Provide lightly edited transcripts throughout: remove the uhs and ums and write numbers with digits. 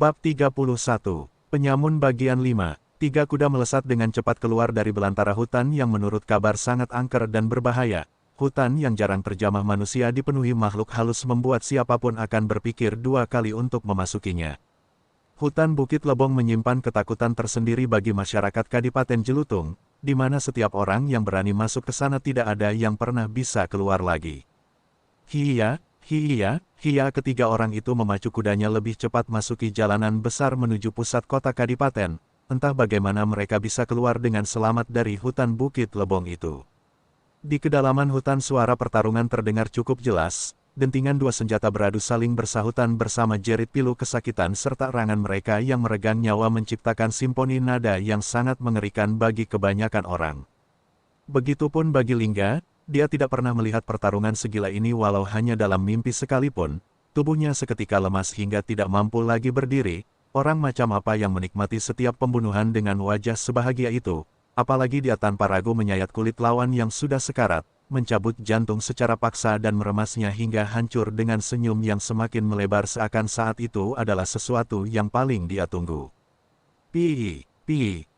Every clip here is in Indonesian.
Bab 31, Penyamun Bagian 5. Tiga kuda melesat dengan cepat keluar dari belantara hutan yang menurut kabar sangat angker dan berbahaya. Hutan yang jarang terjamah manusia dipenuhi makhluk halus membuat siapapun akan berpikir dua kali untuk memasukinya. Hutan Bukit Lebong menyimpan ketakutan tersendiri bagi masyarakat Kadipaten Jelutung, di mana setiap orang yang berani masuk ke sana tidak ada yang pernah bisa keluar lagi. Hiya, ketiga orang itu memacu kudanya lebih cepat masuki jalanan besar menuju pusat kota Kadipaten. Entah bagaimana mereka bisa keluar dengan selamat dari hutan Bukit Lebong itu. Di kedalaman hutan suara pertarungan terdengar cukup jelas, dentingan dua senjata beradu saling bersahutan bersama jerit pilu kesakitan serta erangan mereka yang meregang nyawa menciptakan simponi nada yang sangat mengerikan bagi kebanyakan orang. Begitupun bagi Lingga. Dia tidak pernah melihat pertarungan segila ini walau hanya dalam mimpi sekalipun, tubuhnya seketika lemas hingga tidak mampu lagi berdiri. Orang macam apa yang menikmati setiap pembunuhan dengan wajah sebahagia itu, apalagi dia tanpa ragu menyayat kulit lawan yang sudah sekarat, mencabut jantung secara paksa dan meremasnya hingga hancur dengan senyum yang semakin melebar seakan saat itu adalah sesuatu yang paling dia tunggu. Pi.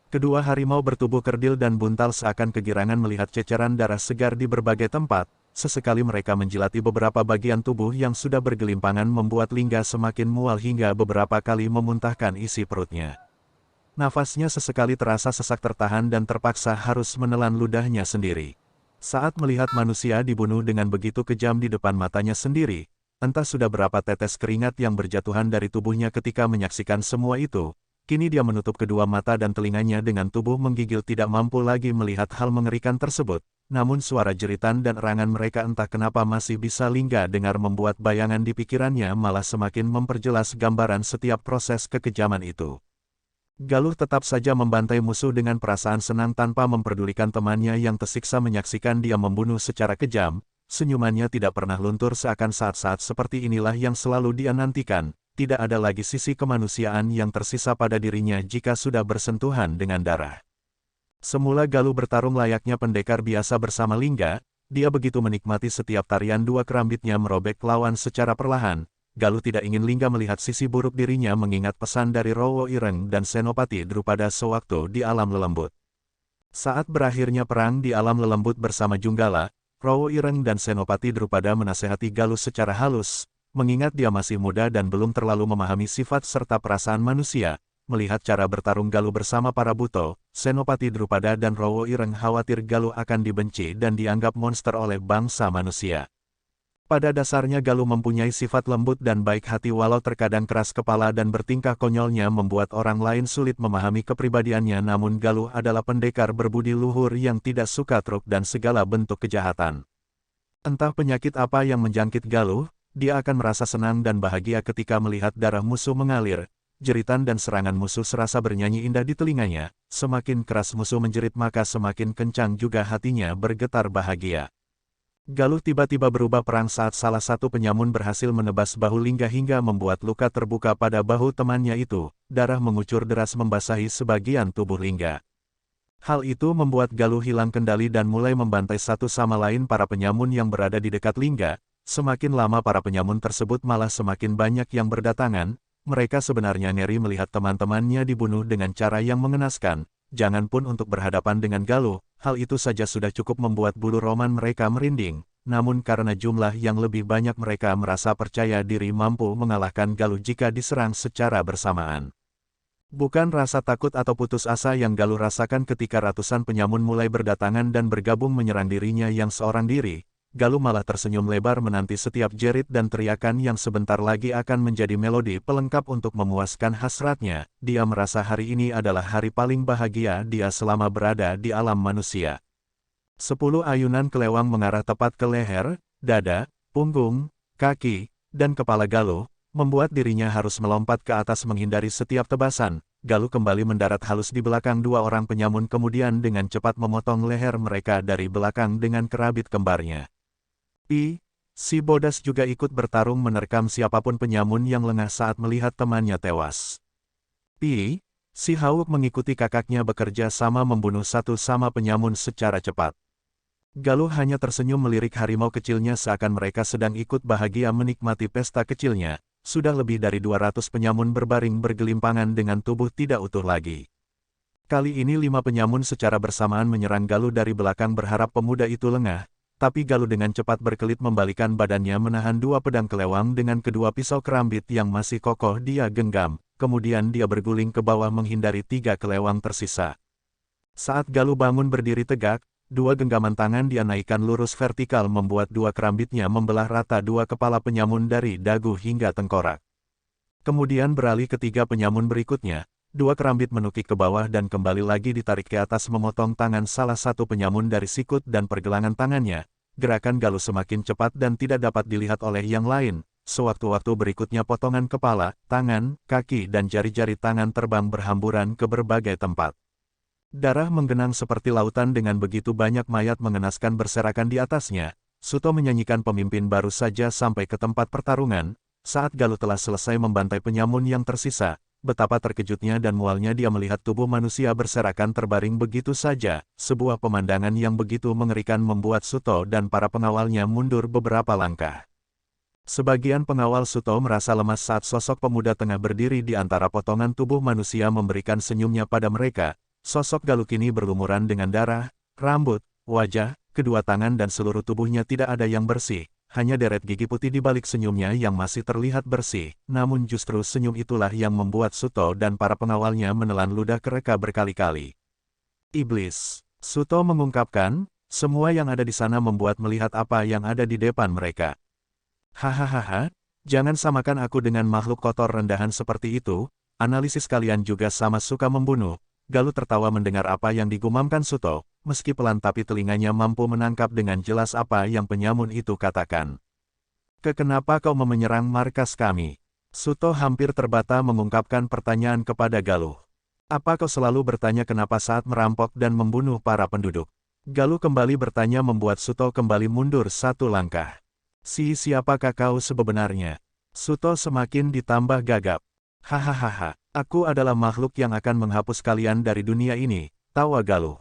Kedua harimau bertubuh kerdil dan buntal seakan kegirangan melihat ceceran darah segar di berbagai tempat. Sesekali mereka menjilati beberapa bagian tubuh yang sudah bergelimpangan membuat Lingga semakin mual hingga beberapa kali memuntahkan isi perutnya. Nafasnya sesekali terasa sesak tertahan dan terpaksa harus menelan ludahnya sendiri. Saat melihat manusia dibunuh dengan begitu kejam di depan matanya sendiri, entah sudah berapa tetes keringat yang berjatuhan dari tubuhnya ketika menyaksikan semua itu. Kini dia menutup kedua mata dan telinganya dengan tubuh menggigil tidak mampu lagi melihat hal mengerikan tersebut. Namun suara jeritan dan erangan mereka entah kenapa masih bisa Lingga dengar membuat bayangan di pikirannya malah semakin memperjelas gambaran setiap proses kekejaman itu. Galuh tetap saja membantai musuh dengan perasaan senang tanpa memperdulikan temannya yang tersiksa menyaksikan dia membunuh secara kejam. Senyumannya tidak pernah luntur seakan saat-saat seperti inilah yang selalu dia nantikan. Tidak ada lagi sisi kemanusiaan yang tersisa pada dirinya jika sudah bersentuhan dengan darah. Semula Galuh bertarung layaknya pendekar biasa bersama Lingga, dia begitu menikmati setiap tarian dua kerambitnya merobek lawan secara perlahan. Galuh tidak ingin Lingga melihat sisi buruk dirinya mengingat pesan dari Rowo Ireng dan Senopati Drupada sewaktu di alam lelembut. Saat berakhirnya perang di alam lelembut bersama Junggala, Rowo Ireng dan Senopati Drupada menasehati Galuh secara halus. Mengingat dia masih muda dan belum terlalu memahami sifat serta perasaan manusia, melihat cara bertarung Galuh bersama para buto, Senopati Drupada dan Rowo Ireng khawatir Galuh akan dibenci dan dianggap monster oleh bangsa manusia. Pada dasarnya Galuh mempunyai sifat lembut dan baik hati walau terkadang keras kepala dan bertingkah konyolnya membuat orang lain sulit memahami kepribadiannya, namun Galuh adalah pendekar berbudi luhur yang tidak suka truk dan segala bentuk kejahatan. Entah penyakit apa yang menjangkit Galuh, dia akan merasa senang dan bahagia ketika melihat darah musuh mengalir. Jeritan dan serangan musuh serasa bernyanyi indah di telinganya. Semakin keras musuh menjerit maka semakin kencang juga hatinya bergetar bahagia. Galuh tiba-tiba berubah perang saat salah satu penyamun berhasil menebas bahu Lingga hingga membuat luka terbuka pada bahu temannya itu. Darah mengucur deras membasahi sebagian tubuh Lingga. Hal itu membuat Galuh hilang kendali dan mulai membantai satu sama lain para penyamun yang berada di dekat Lingga. Semakin lama para penyamun tersebut malah semakin banyak yang berdatangan. Mereka sebenarnya ngeri melihat teman-temannya dibunuh dengan cara yang mengenaskan. Jangan pun untuk berhadapan dengan Galuh, hal itu saja sudah cukup membuat bulu roman mereka merinding. Namun karena jumlah yang lebih banyak mereka merasa percaya diri mampu mengalahkan Galuh jika diserang secara bersamaan. Bukan rasa takut atau putus asa yang Galuh rasakan ketika ratusan penyamun mulai berdatangan dan bergabung menyerang dirinya yang seorang diri. Galuh malah tersenyum lebar menanti setiap jerit dan teriakan yang sebentar lagi akan menjadi melodi pelengkap untuk memuaskan hasratnya. Dia merasa hari ini adalah hari paling bahagia dia selama berada di alam manusia. 10 ayunan kelewang mengarah tepat ke leher, dada, punggung, kaki, dan kepala Galuh, membuat dirinya harus melompat ke atas menghindari setiap tebasan. Galuh kembali mendarat halus di belakang dua orang penyamun kemudian dengan cepat memotong leher mereka dari belakang dengan kerabit kembarnya. Si Bodas juga ikut bertarung menerkam siapapun penyamun yang lengah saat melihat temannya tewas. Si Hawk mengikuti kakaknya bekerja sama membunuh satu sama penyamun secara cepat. Galuh hanya tersenyum melirik harimau kecilnya seakan mereka sedang ikut bahagia menikmati pesta kecilnya. sudah lebih dari 200 penyamun berbaring bergelimpangan dengan tubuh tidak utuh lagi. Kali ini 5 penyamun secara bersamaan menyerang Galuh dari belakang berharap pemuda itu lengah, tapi Galuh dengan cepat berkelit membalikan badannya menahan 2 pedang kelewang dengan kedua pisau kerambit yang masih kokoh dia genggam, kemudian dia berguling ke bawah menghindari 3 kelewang tersisa. Saat Galuh bangun berdiri tegak, 2 genggaman tangan dia naikkan lurus vertikal membuat 2 kerambitnya membelah rata 2 kepala penyamun dari dagu hingga tengkorak. Kemudian beralih ke 3 penyamun berikutnya, 2 kerambit menukik ke bawah dan kembali lagi ditarik ke atas memotong tangan salah satu penyamun dari sikut dan pergelangan tangannya. Gerakan Galuh semakin cepat dan tidak dapat dilihat oleh yang lain. Sewaktu-waktu berikutnya potongan kepala, tangan, kaki dan jari-jari tangan terbang berhamburan ke berbagai tempat. Darah menggenang seperti lautan dengan begitu banyak mayat mengenaskan berserakan di atasnya. Suto menyanyikan pemimpin baru saja sampai ke tempat pertarungan. Saat Galuh telah selesai membantai penyamun yang tersisa, betapa terkejutnya dan mualnya dia melihat tubuh manusia berserakan terbaring begitu saja. Sebuah pemandangan yang begitu mengerikan membuat Suto dan para pengawalnya mundur beberapa langkah. Sebagian pengawal Suto merasa lemas saat sosok pemuda tengah berdiri di antara potongan tubuh manusia memberikan senyumnya pada mereka. Sosok Galuh kini berlumuran dengan darah, rambut, wajah, kedua tangan dan seluruh tubuhnya tidak ada yang bersih, hanya deret gigi putih di balik senyumnya yang masih terlihat bersih, namun justru senyum itulah yang membuat Suto dan para pengawalnya menelan ludah kereka berkali-kali. Iblis, Suto mengungkapkan, semua yang ada di sana membuat melihat apa yang ada di depan mereka. Hahaha, jangan samakan aku dengan makhluk kotor rendahan seperti itu, analisis kalian juga sama suka membunuh. Galuh tertawa mendengar apa yang digumamkan Suto, meski pelan tapi telinganya mampu menangkap dengan jelas apa yang penyamun itu katakan. Kenapa kau menyerang markas kami? Suto hampir terbata mengungkapkan pertanyaan kepada Galuh. Apa kau selalu bertanya kenapa saat merampok dan membunuh para penduduk? Galuh kembali bertanya membuat Suto kembali mundur 1 langkah. Siapakah kau sebenarnya? Suto semakin ditambah gagap. Hahaha. Aku adalah makhluk yang akan menghapus kalian dari dunia ini, tawa Galuh.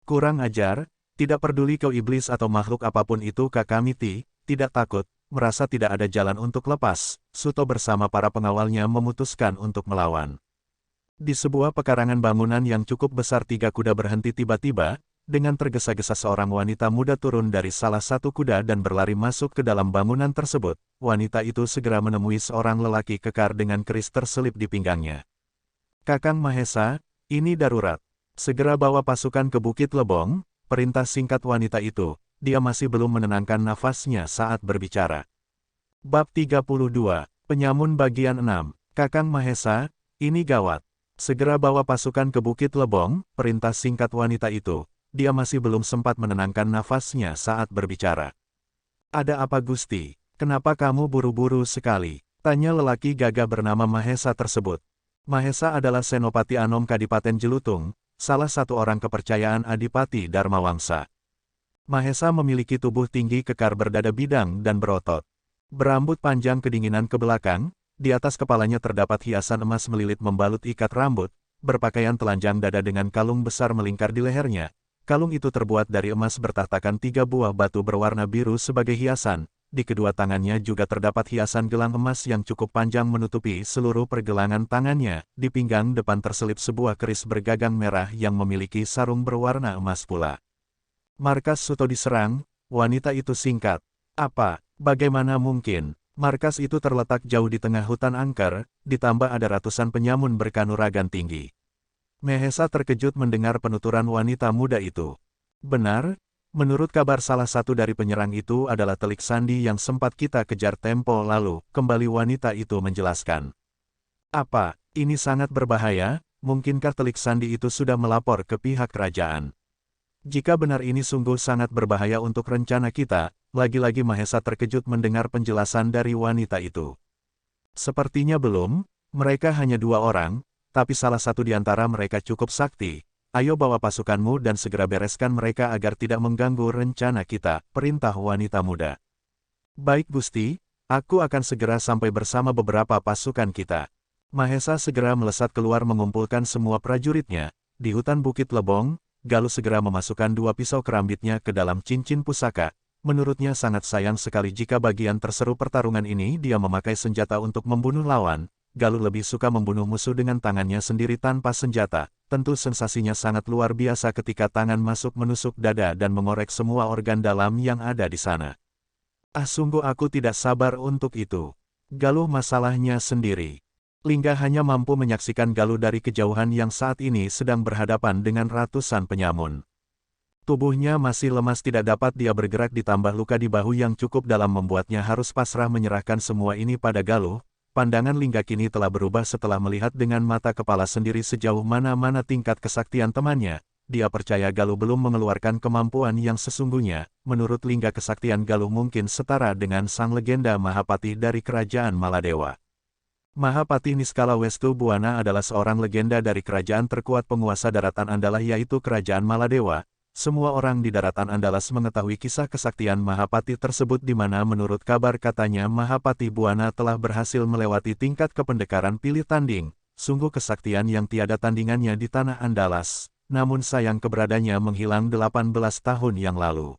Kurang ajar, tidak peduli kau iblis atau makhluk apapun itu Kakamiti, tidak takut, merasa tidak ada jalan untuk lepas, Suto bersama para pengawalnya memutuskan untuk melawan. Di sebuah pekarangan bangunan yang cukup besar 3 kuda berhenti tiba-tiba, dengan tergesa-gesa seorang wanita muda turun dari salah satu kuda dan berlari masuk ke dalam bangunan tersebut. Wanita itu segera menemui seorang lelaki kekar dengan keris terselip di pinggangnya. Kakang Mahesa, ini darurat. Segera bawa pasukan ke Bukit Lebong, perintah singkat wanita itu. Dia masih belum menenangkan nafasnya saat berbicara. Bab 32, Penyamun bagian 6. Kakang Mahesa, ini gawat. Segera bawa pasukan ke Bukit Lebong, perintah singkat wanita itu. Dia masih belum sempat menenangkan nafasnya saat berbicara. Ada apa Gusti? Kenapa kamu buru-buru sekali? Tanya lelaki gagah bernama Mahesa tersebut. Mahesa adalah Senopati Anom Kadipaten Jelutung, salah satu orang kepercayaan Adipati Dharmawangsa. Mahesa memiliki tubuh tinggi kekar berdada bidang dan berotot. Berambut panjang kedinginan ke belakang, di atas kepalanya terdapat hiasan emas melilit membalut ikat rambut, berpakaian telanjang dada dengan kalung besar melingkar di lehernya. Kalung itu terbuat dari emas bertahtakan 3 buah batu berwarna biru sebagai hiasan. Di kedua tangannya juga terdapat hiasan gelang emas yang cukup panjang menutupi seluruh pergelangan tangannya. Di pinggang depan terselip sebuah keris bergagang merah yang memiliki sarung berwarna emas pula. Markas Suto diserang, wanita itu singkat. Apa? Bagaimana mungkin? Markas itu terletak jauh di tengah hutan angker, ditambah ada ratusan penyamun berkanuragan tinggi. Mahesa terkejut mendengar penuturan wanita muda itu. Benar, menurut kabar salah satu dari penyerang itu adalah Telik Sandi yang sempat kita kejar tempo lalu, kembali wanita itu menjelaskan. Apa, ini sangat berbahaya, mungkinkah Telik Sandi itu sudah melapor ke pihak kerajaan? Jika benar ini sungguh sangat berbahaya untuk rencana kita, lagi-lagi Mahesa terkejut mendengar penjelasan dari wanita itu. Sepertinya belum, mereka hanya 2 orang, tapi salah satu di antara mereka cukup sakti. Ayo bawa pasukanmu dan segera bereskan mereka agar tidak mengganggu rencana kita, perintah wanita muda. Baik Gusti, aku akan segera sampai bersama beberapa pasukan kita. Mahesa segera melesat keluar mengumpulkan semua prajuritnya. Di hutan Bukit Lebong, Galuh segera memasukkan 2 pisau kerambitnya ke dalam cincin pusaka, Menurutnya sangat sayang sekali jika bagian terseru pertarungan ini dia memakai senjata untuk membunuh lawan. Galuh lebih suka membunuh musuh dengan tangannya sendiri tanpa senjata. Tentu sensasinya sangat luar biasa ketika tangan masuk menusuk dada dan mengorek semua organ dalam yang ada di sana. Ah, sungguh aku tidak sabar untuk itu. Galuh masalahnya sendiri. Lingga hanya mampu menyaksikan Galuh dari kejauhan yang saat ini sedang berhadapan dengan ratusan penyamun. Tubuhnya masih lemas, tidak dapat dia bergerak, ditambah luka di bahu yang cukup dalam membuatnya harus pasrah menyerahkan semua ini pada Galuh. Pandangan Lingga kini telah berubah setelah melihat dengan mata kepala sendiri sejauh mana tingkat kesaktian temannya. Dia percaya Galuh belum mengeluarkan kemampuan yang sesungguhnya. Menurut Lingga, kesaktian Galuh mungkin setara dengan sang legenda Mahapati dari kerajaan Maladewa. Mahapati Niskala Westu Buana adalah seorang legenda dari kerajaan terkuat penguasa daratan Andalah, yaitu kerajaan Maladewa. Semua orang di daratan Andalas mengetahui kisah kesaktian Mahapati tersebut, di mana menurut kabar katanya Mahapati Buana telah berhasil melewati tingkat kependekaran pilih tanding. Sungguh kesaktian yang tiada tandingannya di tanah Andalas. Namun sayang keberadaannya menghilang 18 tahun yang lalu.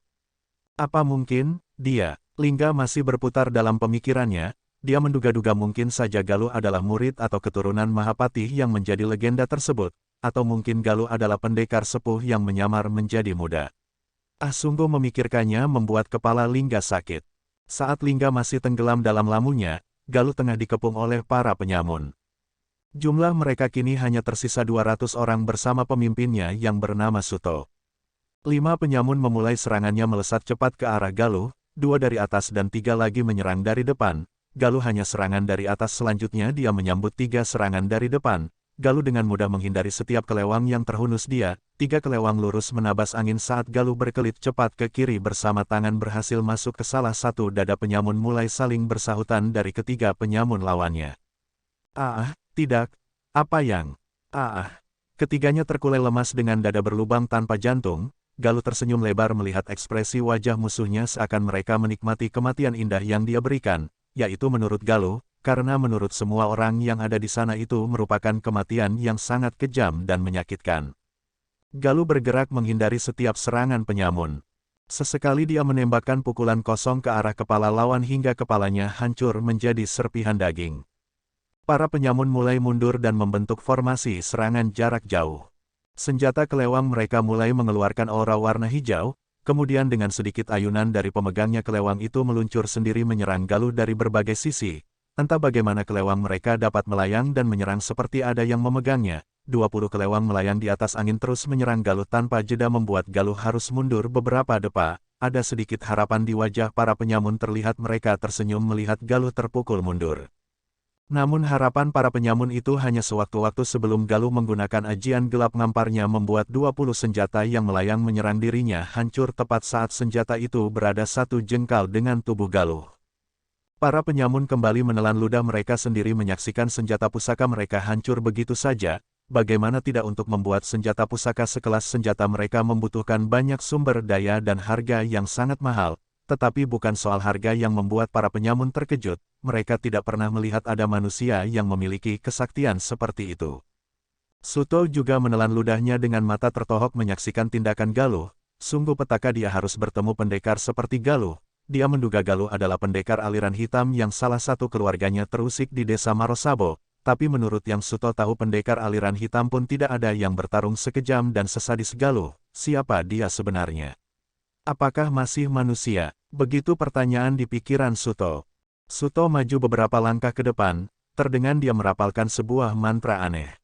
Apa mungkin dia? Lingga masih berputar dalam pemikirannya. Dia menduga-duga mungkin saja Galuh adalah murid atau keturunan Mahapati yang menjadi legenda tersebut. Atau mungkin Galuh adalah pendekar sepuh yang menyamar menjadi muda. Ah, sungguh memikirkannya membuat kepala Lingga sakit. Saat Lingga masih tenggelam dalam lamunya, Galuh tengah dikepung oleh para penyamun. Jumlah mereka kini hanya tersisa 200 orang bersama pemimpinnya yang bernama Suto. 5 penyamun memulai serangannya melesat cepat ke arah Galuh, 2 dari atas dan 3 lagi menyerang dari depan. Galuh hanya serangan dari atas, selanjutnya dia menyambut 3 serangan dari depan. Galuh dengan mudah menghindari setiap kelewang yang terhunus dia. 3 kelewang lurus menabas angin saat Galuh berkelit cepat ke kiri bersama tangan berhasil masuk ke salah satu dada penyamun, mulai saling bersahutan dari ketiga penyamun lawannya. Ah, tidak. Apa yang? Ah. Ketiganya terkulai lemas dengan dada berlubang tanpa jantung. Galuh tersenyum lebar melihat ekspresi wajah musuhnya seakan mereka menikmati kematian indah yang dia berikan, yaitu menurut Galuh. Karena menurut semua orang yang ada di sana itu merupakan kematian yang sangat kejam dan menyakitkan. Galuh bergerak menghindari setiap serangan penyamun. Sesekali dia menembakkan pukulan kosong ke arah kepala lawan hingga kepalanya hancur menjadi serpihan daging. Para penyamun mulai mundur dan membentuk formasi serangan jarak jauh. Senjata kelewang mereka mulai mengeluarkan aura warna hijau, kemudian dengan sedikit ayunan dari pemegangnya kelewang itu meluncur sendiri menyerang Galuh dari berbagai sisi. Entah bagaimana kelewang mereka dapat melayang dan menyerang seperti ada yang memegangnya. 20 kelewang melayang di atas angin terus menyerang Galuh tanpa jeda, membuat Galuh harus mundur beberapa depa. Ada sedikit harapan di wajah para penyamun, terlihat mereka tersenyum melihat Galuh terpukul mundur. Namun harapan para penyamun itu hanya sewaktu-waktu sebelum Galuh menggunakan ajian gelap ngamparnya membuat 20 senjata yang melayang menyerang dirinya hancur tepat saat senjata itu berada 1 jengkal dengan tubuh Galuh. Para penyamun kembali menelan ludah mereka sendiri menyaksikan senjata pusaka mereka hancur begitu saja. Bagaimana tidak untuk membuat senjata pusaka sekelas senjata mereka membutuhkan banyak sumber daya dan harga yang sangat mahal. Tetapi bukan soal harga yang membuat para penyamun terkejut, mereka tidak pernah melihat ada manusia yang memiliki kesaktian seperti itu. Suto juga menelan ludahnya dengan mata tertohok menyaksikan tindakan Galuh. Sungguh petaka dia harus bertemu pendekar seperti Galuh. Dia menduga Galuh adalah pendekar aliran hitam yang salah satu keluarganya terusik di desa Marosabo, tapi menurut yang Suto tahu pendekar aliran hitam pun tidak ada yang bertarung sekejam dan sesadis Galuh. Siapa dia sebenarnya? Apakah masih manusia? Begitu pertanyaan di pikiran Suto. Suto maju beberapa langkah ke depan, terdengar dia merapalkan sebuah mantra aneh.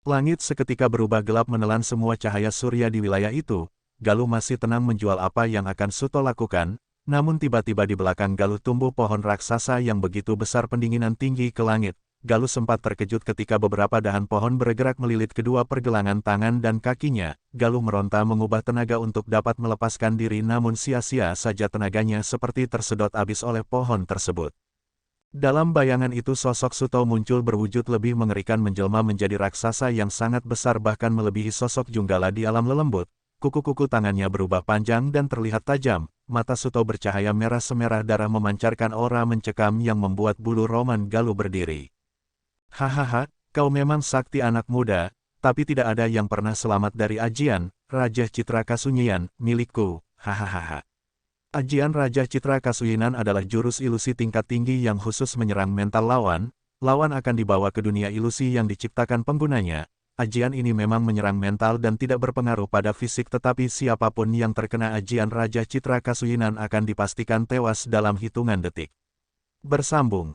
Langit seketika berubah gelap menelan semua cahaya surya di wilayah itu. Galuh masih tenang menjual apa yang akan Suto lakukan. Namun tiba-tiba di belakang Galuh tumbuh pohon raksasa yang begitu besar pendinginan tinggi ke langit. Galuh sempat terkejut ketika beberapa dahan pohon bergerak melilit kedua pergelangan tangan dan kakinya. Galuh meronta mengubah tenaga untuk dapat melepaskan diri, namun sia-sia saja tenaganya seperti tersedot habis oleh pohon tersebut. Dalam bayangan itu sosok Suto muncul berwujud lebih mengerikan, menjelma menjadi raksasa yang sangat besar bahkan melebihi sosok Junggala di alam lelembut. Kuku-kuku tangannya berubah panjang dan terlihat tajam. Mata Suto bercahaya merah semerah darah memancarkan aura mencekam yang membuat bulu roman Galuh berdiri. Hahaha, kau memang sakti anak muda, tapi tidak ada yang pernah selamat dari ajian, Raja Citra Kasunyian, milikku, hahaha. Ajian Raja Citra Kasuyinan adalah jurus ilusi tingkat tinggi yang khusus menyerang mental lawan. Lawan akan dibawa ke dunia ilusi yang diciptakan penggunanya. Ajian ini memang menyerang mental dan tidak berpengaruh pada fisik, tetapi siapapun yang terkena ajian Raja Citra Kasuyinan akan dipastikan tewas dalam hitungan detik. Bersambung.